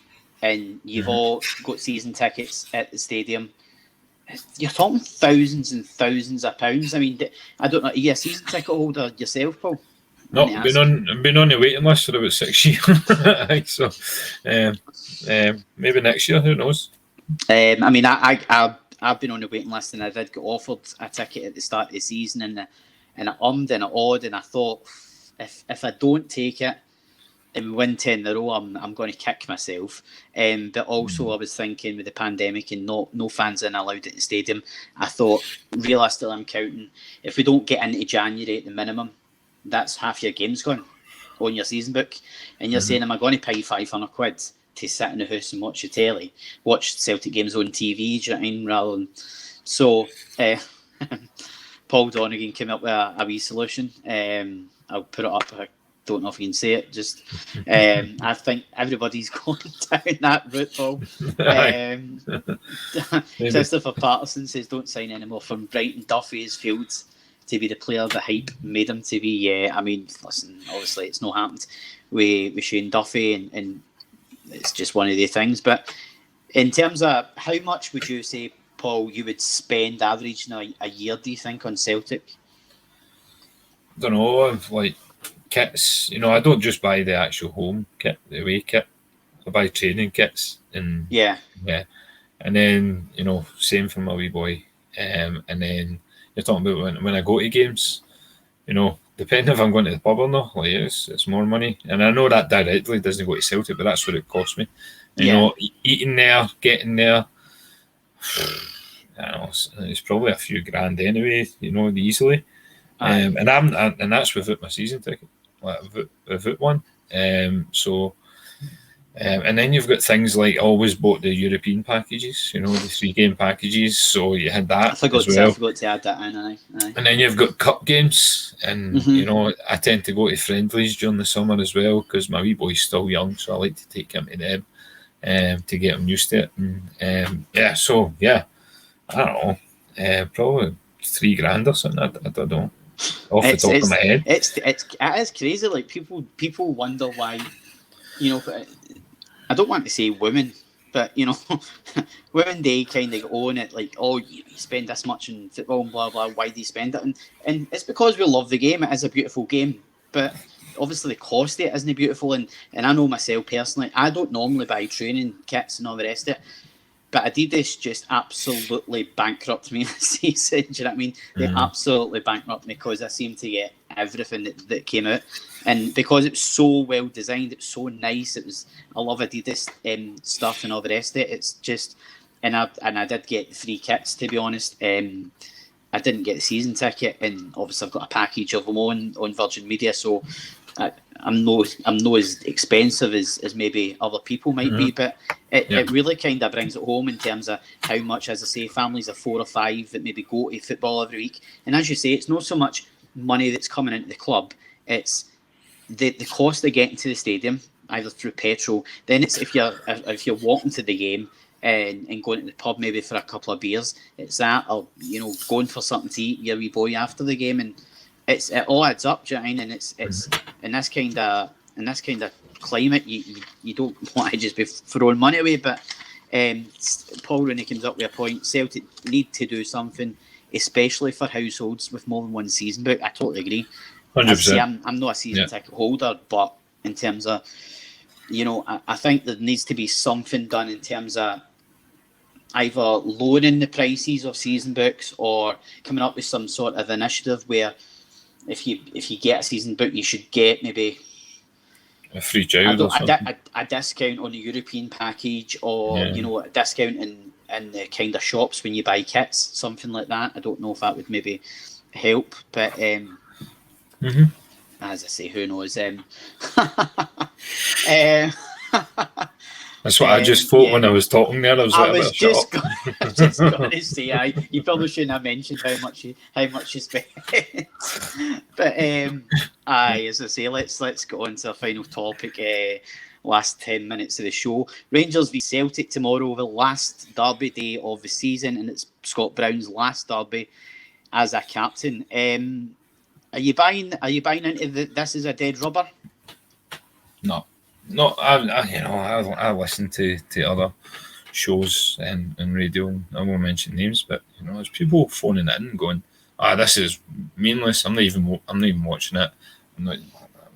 and you've all got season tickets at the stadium? You're talking thousands and thousands of pounds. I mean, I don't know. Are you a season ticket holder yourself, Paul? No, been on the waiting list for about 6 years. So maybe next year. Who knows? I mean, I've been on the waiting list, and I did get offered a ticket at the start of the season, and I ummed and I awed, and I thought if I don't take it and we win 10 in a row, I'm going to kick myself. But also, I was thinking with the pandemic and no fans in allowed at the stadium, I thought, realistically, I'm counting, if we don't get into January at the minimum, that's half your games gone on your season book. And you're saying, am I going to pay £500 to sit in the house and watch the telly, watch Celtic games on TV, do you know what I mean, rather than... So, Paul Donegan came up with a wee solution. I'll put it up don't know if you can say it. Just, I think everybody's going down that route, Paul. Christopher Patterson says, don't sign anymore from Brighton. Duffy is Fields to be the player the hype made him to be. Yeah, I mean, listen, obviously it's not happened with Shane Duffy, and it's just one of the things. But in terms of how much would you say, Paul, you would spend average in a year, do you think, on Celtic? I don't know, like kits. I don't just buy the actual home kit, the away kit. I buy training kits, and yeah. And then same for my wee boy. And then you're talking about when I go to games. Depending if I'm going to the pub or not, like it's more money. And I know that directly doesn't go to Celtic, but that's what it costs me. Eating there, getting there. I don't know, it's probably a few grand anyway. Easily. And that's without my season ticket, like without one. And then you've got things like I always bought the European packages, the 3-game packages. So you had that as well. I forgot to add that in. Aye. And then you've got cup games, and I tend to go to friendlies during the summer as well because my wee boy's still young, so I like to take him to them to get him used to it. And I don't know, probably $3,000 or something. I don't know. Off the top of my head, it is crazy. Like people wonder why, I don't want to say women, but women, they kind of own it. Like, oh, you spend this much in football and blah blah. Why do you spend it? And it's because we love the game. It is a beautiful game, but obviously the cost of it isn't beautiful. And I know myself personally, I don't normally buy training kits and all the rest of it. But Adidas just absolutely bankrupted me this season. Do you know what I mean? They absolutely bankrupted me because I seem to get everything that came out. And because it's so well designed, it's so nice. I love Adidas stuff and all the rest of it. It's just, and I did get the free kits, to be honest. I didn't get the season ticket, and obviously I've got a package of them on Virgin Media, so I'm no as expensive as maybe other people might be, but it really kind of brings it home in terms of how much, as I say, families of 4 or 5 that maybe go to football every week. And as you say, it's not so much money that's coming into the club, it's the cost of getting to the stadium, either through petrol. Then it's if you're walking to the game and going to the pub maybe for a couple of beers, it's that, or going for something to eat with your wee boy after the game, and it all adds up, do you know what I mean? And it's in this kind of climate, you don't want to just be throwing money away. But Paul Rooney comes up with a point. Celtic need to do something, especially for households with more than one season book. I totally agree. 100%. I'm not a season ticket holder, but in terms of, I think there needs to be something done in terms of either lowering the prices of season books or coming up with some sort of initiative where if you get a season book, you should get maybe a free child or something. A discount on the European package, or a discount in the kind of shops when you buy kits, something like that. I don't know if that would maybe help, but as I say, who knows? That's what I just thought when I was talking there. I was just going to say, you probably shouldn't have mentioned how much you spent. But as I say, let's go on to our final topic. Last 10 minutes of the show. Rangers v Celtic tomorrow, the last derby day of the season, and it's Scott Brown's last derby as a captain. Are you buying into this is a dead rubber? No. I listen to other shows and radio, and I won't mention names, but there's people phoning in going, this is meaningless. I'm not even watching it.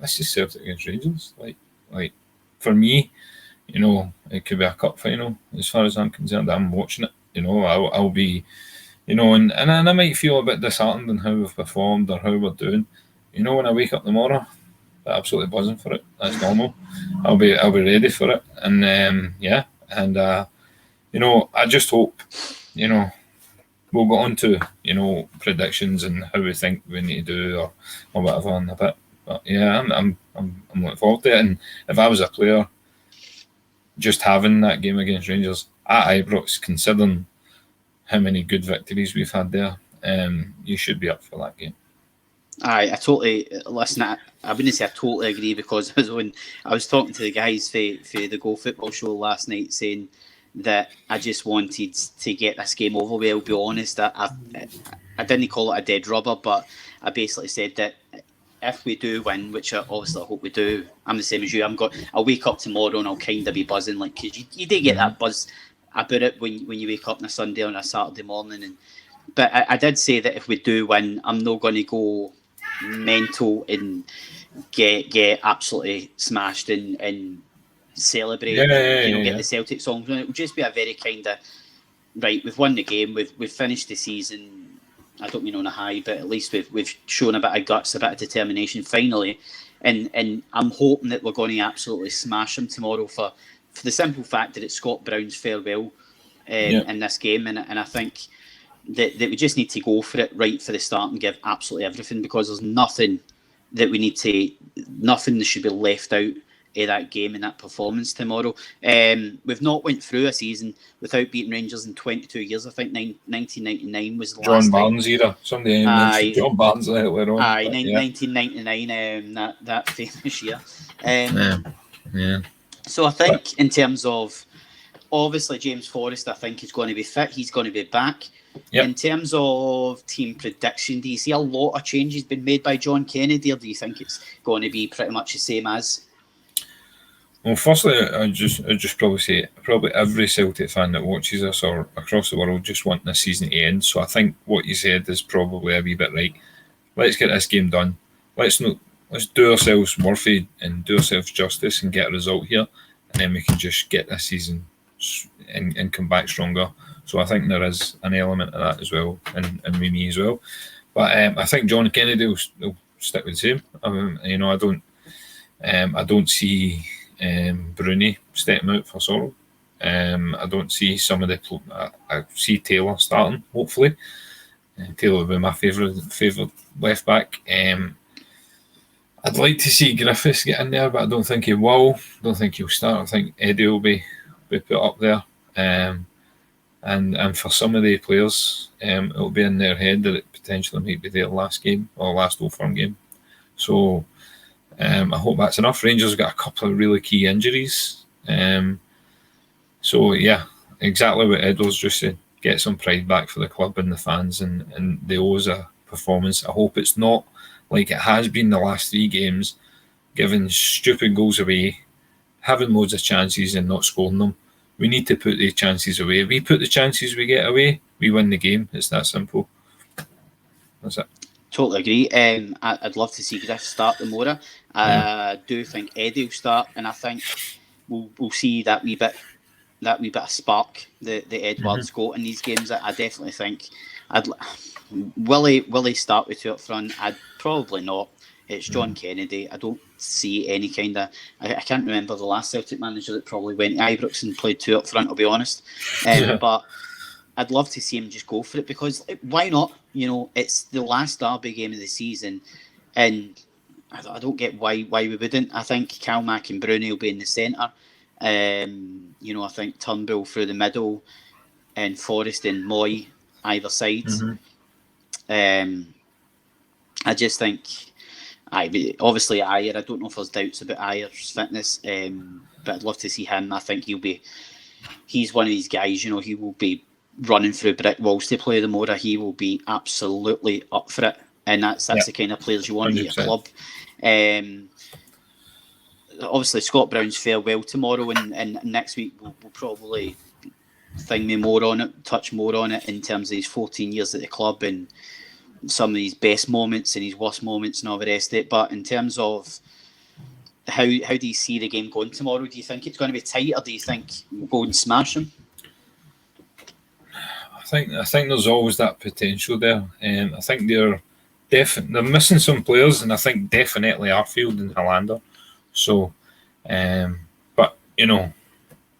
This is Celtic against Rangers. Like for me, it could be a cup final. As far as I'm concerned, I'm watching it. I'll be, and I might feel a bit disheartened in how we've performed or how we're doing. When I wake up tomorrow, absolutely buzzing for it. That's normal. I'll be ready for it, and I just hope we'll go on to predictions and how we think we need to do or whatever in a bit. But yeah, I'm looking forward to it. And if I was a player, just having that game against Rangers at Ibrox, considering how many good victories we've had there, you should be up for that game. I totally listen. I wouldn't say I totally agree because I was talking to the guys for the Go Football show last night, saying that I just wanted to get this game over with. I'll be honest, I didn't call it a dead rubber, but I basically said that if we do win, which I obviously I hope we do, I'm the same as you. I'll wake up tomorrow and I'll kind of be buzzing, like, because you do get that buzz about it when you wake up on a Sunday or on a Saturday morning. But I did say that if we do win, I'm not going to go mental and get absolutely smashed and celebrate and get the Celtic songs. It will just be a very kind of right. We've won the game. We've finished the season. I don't mean on a high, but at least we've shown a bit of guts, a bit of determination finally, and I'm hoping that we're going to absolutely smash them tomorrow for the simple fact that it's Scott Brown's farewell in this game, and I think that we just need to go for it right for the start and give absolutely everything, because there's nothing that should be left out of that game and that performance tomorrow. We've not went through a season without beating Rangers in 22 years. I think 1999 was the John last Barnes time. era. Somebody mentioned John Barnes earlier on. 1999, that famous year. Yeah. So I think in terms of, obviously James Forrest, I think is going to be fit. He's going to be back. Yep. In terms of team prediction, do you see a lot of changes been made by John Kennedy, or do you think it's going to be pretty much the same as? Well, firstly, I'd just probably say every Celtic fan that watches us or across the world just want this season to end. So I think what you said is probably a wee bit right. Let's get this game done. Let's do ourselves worthy and do ourselves justice and get a result here, and then we can just get this season and come back stronger. So I think there is an element of that as well, and with me as well. But I think John Kennedy will stick with the same. I don't see Broony stepping out for Sorrell. I don't see some of the. I see Taylor starting. Hopefully, Taylor will be my favourite left back. I'd like to see Griffiths get in there, but I don't think he will. Don't think he'll start. I think Eddie will be put up there. And for some of the players, it'll be in their head that it potentially might be their last game or last Old Firm game. So I hope that's enough. Rangers have got a couple of really key injuries. So yeah, exactly what Edwards just said. Get some pride back for the club and the fans, and they owe us a performance. I hope it's not like it has been the last 3 games, giving stupid goals away, having loads of chances and not scoring them. We need to put the chances away. If we put the chances we get away, we win the game. It's that simple. That's it. Totally agree. I'd love to see Griff start tomorrow. I do think Eddie will start, and I think we'll see that wee bit of spark that Edwards got in these games. I definitely think will he start with 2 up front? I'd probably not. It's John Kennedy. I don't see any kind of. I can't remember the last Celtic manager that probably went to Ibrox and played 2 up front, I'll be honest. But I'd love to see him just go for it, because why not? It's the last derby game of the season, and I don't get why we wouldn't. I think Calmack and Broony will be in the centre. I think Turnbull through the middle, and Forrest and Moy either side. I just think. Obviously Ayer. I don't know if there's doubts about Ayer's fitness, but I'd love to see him. I think he's one of these guys, he will be running through brick walls to play the Mora. He will be absolutely up for it, and that's the kind of players you want 100%. At your club. Obviously Scott Brown's farewell tomorrow, and next week we'll probably touch more on it in terms of his 14 years at the club and some of his best moments and his worst moments and all the rest of it. But in terms of how do you see the game going tomorrow? Do you think it's going to be tight, or do you think we'll go and smash them? I think there's always that potential there. I think they're missing some players, and I think definitely Arfield and Hollander. So, but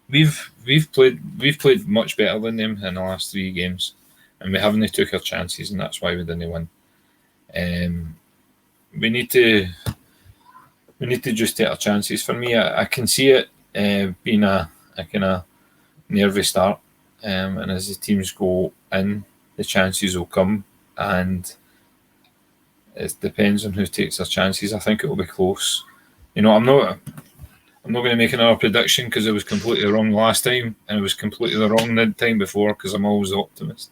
we've played much better than them in the last 3 games. And we haven't took our chances, and that's why we didn't win. We need to just take our chances. For me, I can see it being a kind of nervy start, and as the teams go in, the chances will come, and it depends on who takes their chances. I think it will be close. You know, I'm not going to make another prediction because it was completely wrong last time, and it was completely wrong the time before because I'm always the optimist.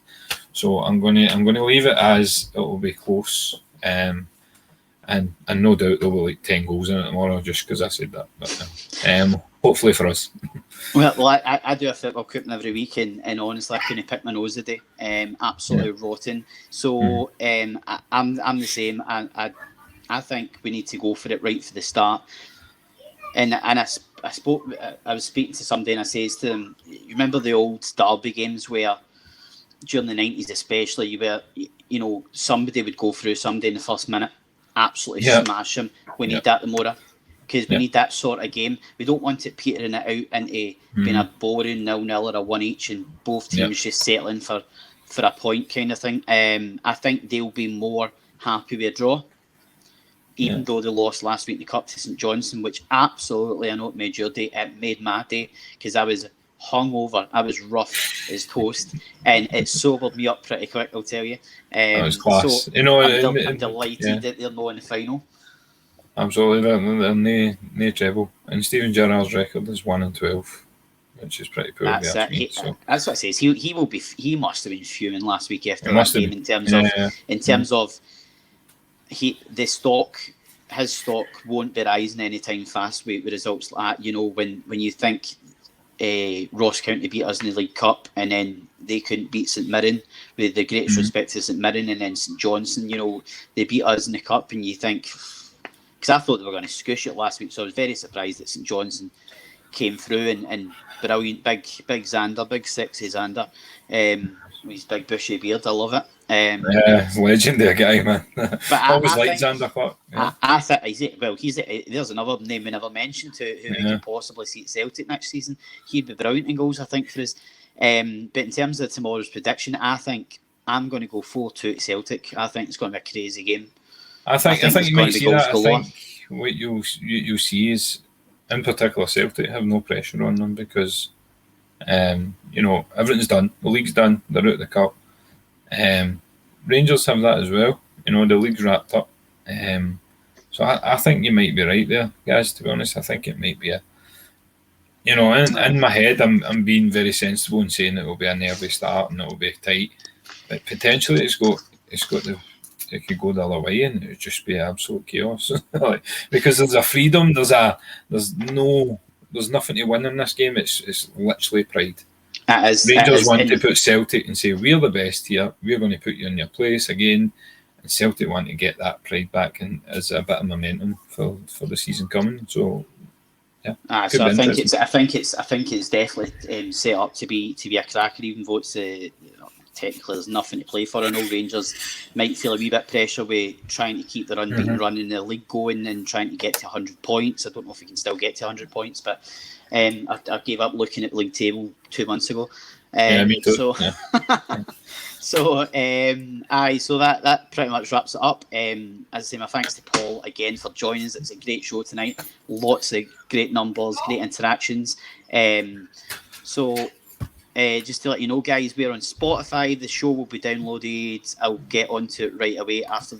So I'm going to leave it as it will be close, and no doubt there will be like 10 goals in it tomorrow just because I said that. But hopefully for us. Well, I do a football coupon every week, and honestly, I couldn't pick my nose today. Absolutely rotten. So I'm the same. I think we need to go for it right for the start. And I was speaking to somebody, and I says to them, you remember the old derby games where during the 90s especially, somebody would go through somebody in the first minute, absolutely smash them. We need that tomorrow, because we need that sort of game. We don't want it petering it out into being a boring 0-0 or a 1 each and both teams just settling for a point kind of thing. I think they'll be more happy with a draw, even though they lost last week in the Cup to St Johnstone, which absolutely, I know it made your day, it made my day, because I was hungover, I was rough as toast, and it sobered me up pretty quick, I'll tell you. That was class. So I'm delighted that they're not in the final. Absolutely, they're no treble. And Stephen Gerrard's record is 1-12, which is pretty poor. That's what it says. He must have been fuming last week after that game in terms of his stock won't be rising anytime fast with results like that. You know, when you think Ross County beat us in the League Cup, and then they couldn't beat St Mirren, with the greatest respect to St Mirren, and then St Johnstone, you know, they beat us in the Cup, and you think, because I thought they were going to scoosh it last week, so I was very surprised that St Johnstone came through, and brilliant, big Xander, big sexy Xander, with his big bushy beard, I love it. Legendary guy, man. But always liked Xander Clark. I think there's another name we never mentioned who we could possibly see at Celtic next season. He'd be brilliant in goals, I think, for us. But in terms of tomorrow's prediction, I think I'm going to go 4-2 to Celtic. I think it's going to be a crazy game. I think you might see that. I think what you'll see is, in particular, Celtic have no pressure on them because everything's done. The league's done. They're out of the cup. Rangers have that as well. You know, the league's wrapped up. So I think you might be right there, guys. To be honest, I think it might be in my head, I'm being very sensible and saying it will be a nervy start and it will be tight, but potentially it could go the other way and it would just be absolute chaos. Because there's a freedom, there's nothing to win in this game. It's literally pride. Rangers want to put Celtic and say, we're the best here, we're going to put you in your place again, and Celtic want to get that pride back and as a bit of momentum for the season coming. So I think it's definitely set up to be a cracker, even though it's technically there's nothing to play for. I know Rangers might feel a wee bit pressure with trying to keep their unbeaten run in the league going and trying to get to 100 points. I don't know if we can still get to 100 points, but I gave up looking at the league table 2 months ago. Me too. So, so that pretty much wraps it up. As I say, my thanks to Paul again for joining us. It's a great show tonight. Lots of great numbers, great interactions. Just to let you know, guys, we're on Spotify. The show will be downloaded. I'll get onto it right away after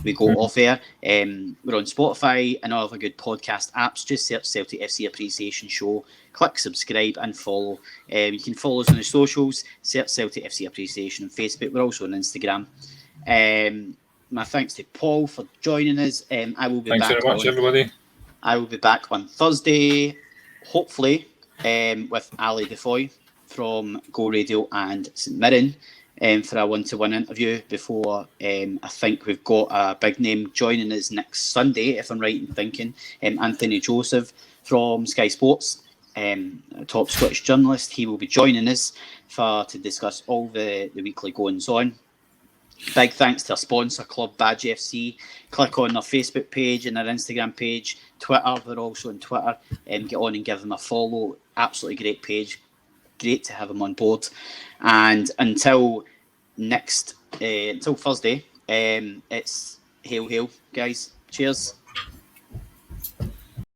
we go off air. We're on Spotify and all other good podcast apps. Just search Celtic FC Appreciation Show. Click subscribe and follow. You can follow us on the socials. Search Celtic FC Appreciation on Facebook. We're also on Instagram. My thanks to Paul for joining us. I will be Thanks back very much, everybody. I will be back on Thursday, hopefully, with Ali Defoy from Go Radio and St Mirren for a one-to-one interview before I think we've got a big name joining us next Sunday, if I'm right in thinking, Anthony Joseph from Sky Sports, a top Scottish journalist. He will be joining us to discuss all the weekly goings-on. Big thanks to our sponsor, Club Badge FC. Click on their Facebook page and their Instagram page, Twitter. They're also on Twitter. Get on and give them a follow. Absolutely great page. Great to have them on board. And until Thursday, it's hail, guys. Cheers.